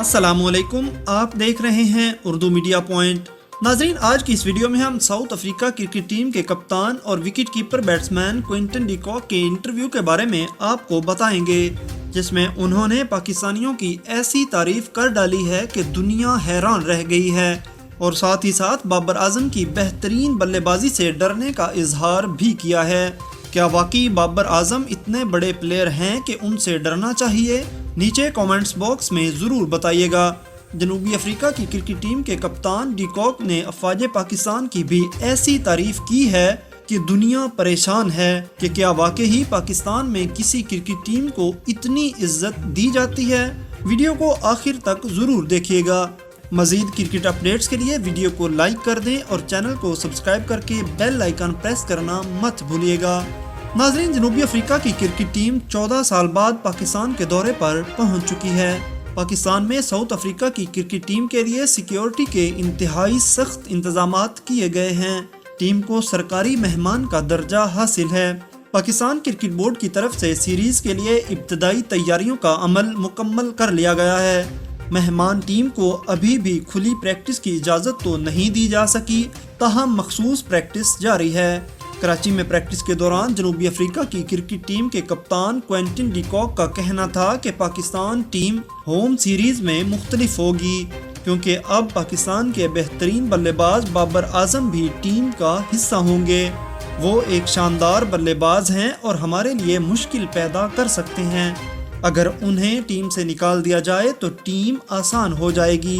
अस्सलाम वालेकुम, आप देख रहे हैं उर्दू मीडिया पॉइंट। नाजरीन, आज की इस वीडियो में हम साउथ अफ्रीका क्रिकेट टीम के कप्तान और wicket keeper batsman Quinton de Kock के इंटरव्यू के बारे में आपको बताएंगे, जिसमें उन्होंने पाकिस्तानियों की ऐसी तारीफ कर डाली है कि दुनिया हैरान रह गई है, और साथ ही साथ बाबर आजम की बेहतरीन बल्लेबाजी से डरने का इजहार भी किया है। क्या वाकई बाबर आजम इतने बड़े प्लेयर हैं कि उनसे डरना चाहिए? नीचे कमेंट्स बॉक्स में ज़रूर बताइएगा। जनूबी अफ्रीका की क्रिकेट टीम के कप्तान डी कॉक ने अफवाज पाकिस्तान की भी ऐसी तारीफ की है कि दुनिया परेशान है कि क्या वाकई ही पाकिस्तान में किसी क्रिकेट टीम को इतनी इज्जत दी जाती है। वीडियो को आखिर तक ज़रूर देखिएगा। मज़ीद क्रिकेट अपडेट्स के लिए वीडियो को लाइक कर दें और चैनल को सब्सक्राइब करके बेल आइकन प्रेस करना मत भूलिएगा। नाज़रीन, जनूबी अफ्रीका की क्रिकेट टीम 14 साल बाद पाकिस्तान के दौरे पर पहुंच चुकी है। पाकिस्तान में साउथ अफ्रीका की क्रिकेट टीम के लिए सिक्योरिटी के इंतहाई सख्त इंतजामात किए गए हैं। टीम को सरकारी मेहमान का दर्जा हासिल है। पाकिस्तान क्रिकेट बोर्ड की तरफ से सीरीज के लिए इब्तदाई तैयारियों का अमल मुकम्मल कर लिया गया है। मेहमान टीम को अभी भी खुली प्रैक्टिस की इजाज़त तो नहीं दी जा सकी, ताहम मखसूस प्रैक्टिस जारी है। कराची में प्रैक्टिस के दौरान जनूबी अफ्रीका की क्रिकेट टीम के कप्तान क्विंटन डी कॉक का कहना था कि पाकिस्तान टीम होम सीरीज में मुख्तलिफ होगी, क्योंकि अब पाकिस्तान के बेहतरीन बल्लेबाज बाबर आजम भी टीम का हिस्सा होंगे। वो एक शानदार बल्लेबाज हैं और हमारे लिए मुश्किल पैदा कर सकते हैं। अगर उन्हें टीम से निकाल दिया जाए तो टीम आसान हो जाएगी।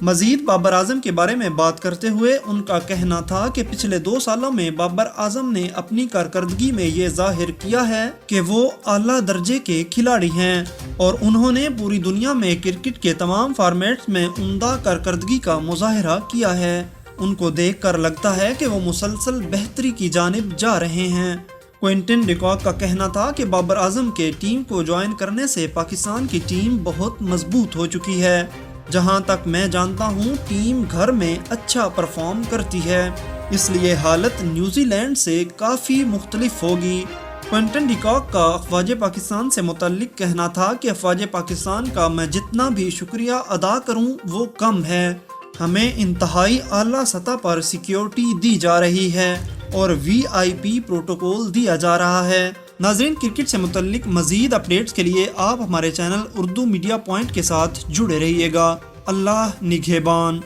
मजीद बाबर आजम के बारे में बात करते हुए उनका कहना था कि पिछले 2 सालों में बाबर आजम ने अपनी कारकर्दगी में ये जाहिर किया है कि वो आला दर्जे के खिलाड़ी हैं, और उन्होंने पूरी दुनिया में क्रिकेट के तमाम फॉर्मेट्स में उम्दा कारकर्दगी का मुजाहरा किया है। उनको देखकर लगता है कि वो मुसलसल बेहतरी की जानिब जा रहे हैं। क्विंटन डी कॉक का कहना था कि बाबर आजम के टीम को ज्वाइन करने से पाकिस्तान की टीम बहुत मजबूत हो चुकी है। जहां तक मैं जानता हूं, टीम घर में अच्छा परफॉर्म करती है, इसलिए हालत न्यूजीलैंड से काफ़ी मुख्तलिफ होगी। क्विंटन डी कॉक का अफवाज पाकिस्तान से मुतल्लिक कहना था कि अफवाज पाकिस्तान का मैं जितना भी शुक्रिया अदा करूं वो कम है। हमें इंतहाई आला सतह पर सिक्योरिटी दी जा रही है और VIP प्रोटोकॉल दिया जा रहा है। नाज़रीन, क्रिकेट से मुतल्लिक मज़ीद अपडेट्स के लिए आप हमारे चैनल उर्दू मीडिया पॉइंट के साथ जुड़े रहिएगा। अल्लाह निगहबान।